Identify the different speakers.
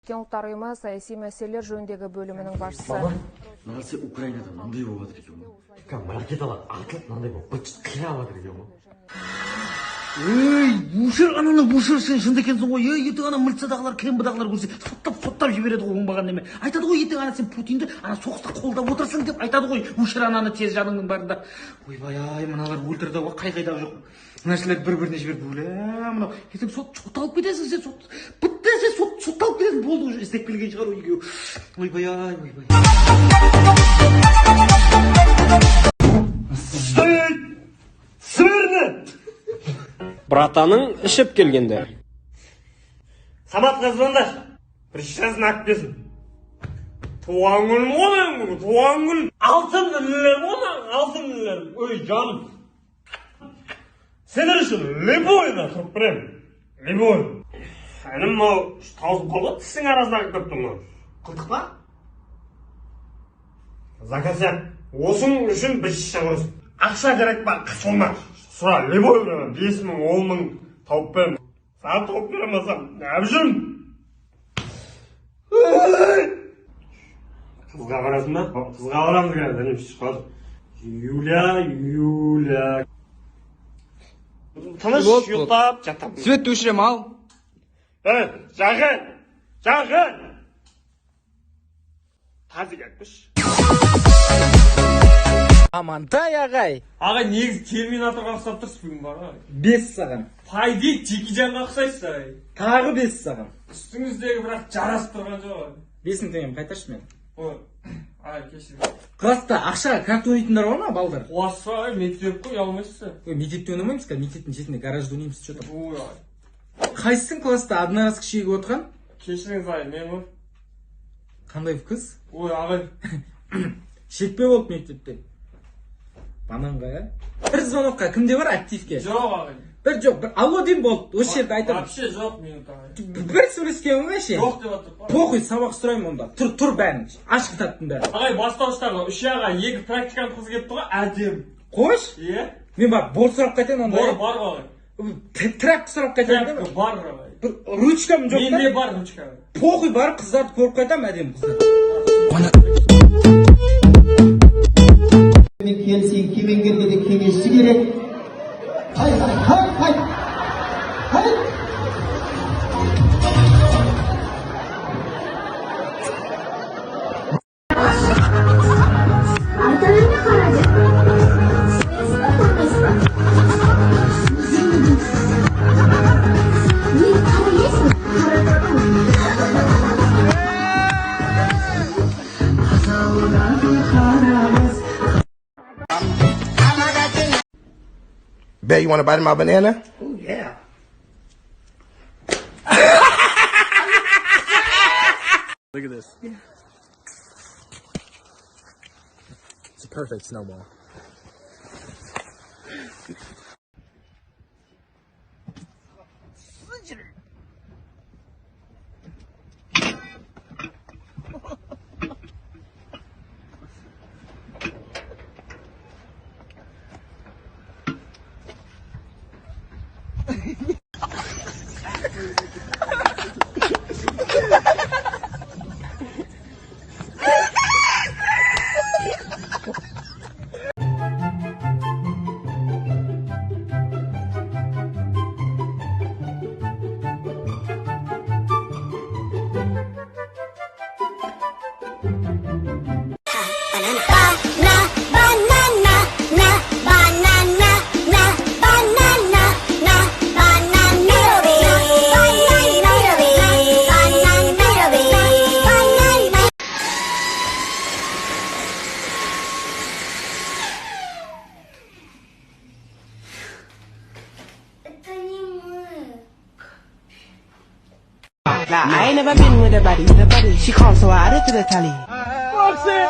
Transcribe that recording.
Speaker 1: Біріккен ұлттар ұйымы саяси мәселелер жөніндегі бөлімінің басшысы.
Speaker 2: Бaba, nasıl Ukrayna'da mınday boğadır ekan bu? Kan marketalar atılıp mınday bu bıçıt kıyavadır ekan bu. Ey, buşur ananı buşur sen şunda ekensin ғой. Ey, eti ana мылтsadағылар, кембідағылар көрсе, соттап жібереді ғой оңбаған неме. Айтады ғой ертең ана сен Путинді ана соғыста қолдап отырсың деп айтады ғой. Бушыр ананы тез жаныңның барында. Ойбай, ай, мыналар өлтірді ғой, қай-қайдағы жоқ. Нәрселер бір-біріне жіберді бөле. Мынау ертең сотталып кетесің сен, бітті сотталып кетесің, болды уже істеп келген шығар үйге. Ойбай, ай, ойбай. Смирно!
Speaker 3: Братаның ішіп келгендер.
Speaker 4: Саматқа звондаш. Пришасын ақ бесін. Туған күн оның, туған күн. Алтын күнлер оның, алтын күнлер. Ой, жаным. Сендер үшін любойда тұрып бірем. Любой. Әнім мау, таусып қалды, тісің арасына көп тұрмау. Қылдық па? Закасяк, осың үшін біз шағырыз. Ақша керек па, қысылма. Сұра, любой бірем, 5 мың, 10 мың тауып берем. Саған тауып беремасам, әбжім. Қызға қарасың ба? Қызға қарамыз кәне, дәнем шықпады. Юля. Тыныш, ұйықтап, жатам.
Speaker 3: Светті өшірем ал.
Speaker 4: Жақын. Тазы кәкпіш.
Speaker 3: Амантай ағай.
Speaker 4: Ағай, негіз терминаторға ұқсап тұрсыз бүгін бар ағай.
Speaker 5: 5 саған.
Speaker 4: Пай дейді, Джекиджанға ұқсайсыз ағай.
Speaker 5: Тағы 5 саған.
Speaker 4: Үстіңіздегі бірақ жарасып тұрған жоқ ағай.
Speaker 5: 5-ін теңем қайтаршы мен.
Speaker 4: Ағай, кешір.
Speaker 5: Класста ақшаға карта ойнайтындар бар ма, балдар?
Speaker 4: Қуасы ағай, мектеп қой, ұялмайсыз.
Speaker 5: Мектепте ойнамаймыз қазір, мектептің шетінде гаражда ойнаймыз, что там.
Speaker 4: Ой ағай.
Speaker 5: Қайсың класста одноразка шегіп отырған?
Speaker 4: Кешіріңіз ағай, мен ғой.
Speaker 5: Қандай қыз?
Speaker 4: Ой ағай.
Speaker 5: Шекпе болып мектепте. Бананға, ә? Бір звонокқа кімде бар активке?
Speaker 4: Жоқ ағай.
Speaker 5: Бір жоқ, бір алло дейм болды, осы жерде айтамын.
Speaker 4: Вообще жоқ минут ағай.
Speaker 5: Бір сөйлескенің ба ше?
Speaker 4: Жоқ деп атыр.
Speaker 5: Похуй, сабақ сұраймын онда. Тұр бәрін. Ашық таттың бәрі.
Speaker 4: Ағай, бастауыштарға 3 ағай, 2 практикант қыз келіпті ғой, әдем.
Speaker 5: Қош?
Speaker 4: Е?
Speaker 5: Мен бар, бор сұрап қайтайын онда.
Speaker 4: Бар ағай.
Speaker 5: Трак сұрап қайтайын да.
Speaker 4: Бар ағай.
Speaker 5: Ручкам жоқ та?
Speaker 4: Менде бар ручка.
Speaker 5: Похуй, барып қыздарды көріп қайтам, әдем қыздар.
Speaker 6: Келсең кемеңгерге де кеңесші керек. Қай.
Speaker 7: Arkalarına karacak.
Speaker 8: Bet you want to bite my banana?
Speaker 5: Oh yeah.
Speaker 3: Look at this. It's a perfect snowball.
Speaker 9: Now, I ain't never been with a body. She comes so hard to the tally.
Speaker 4: Roxy!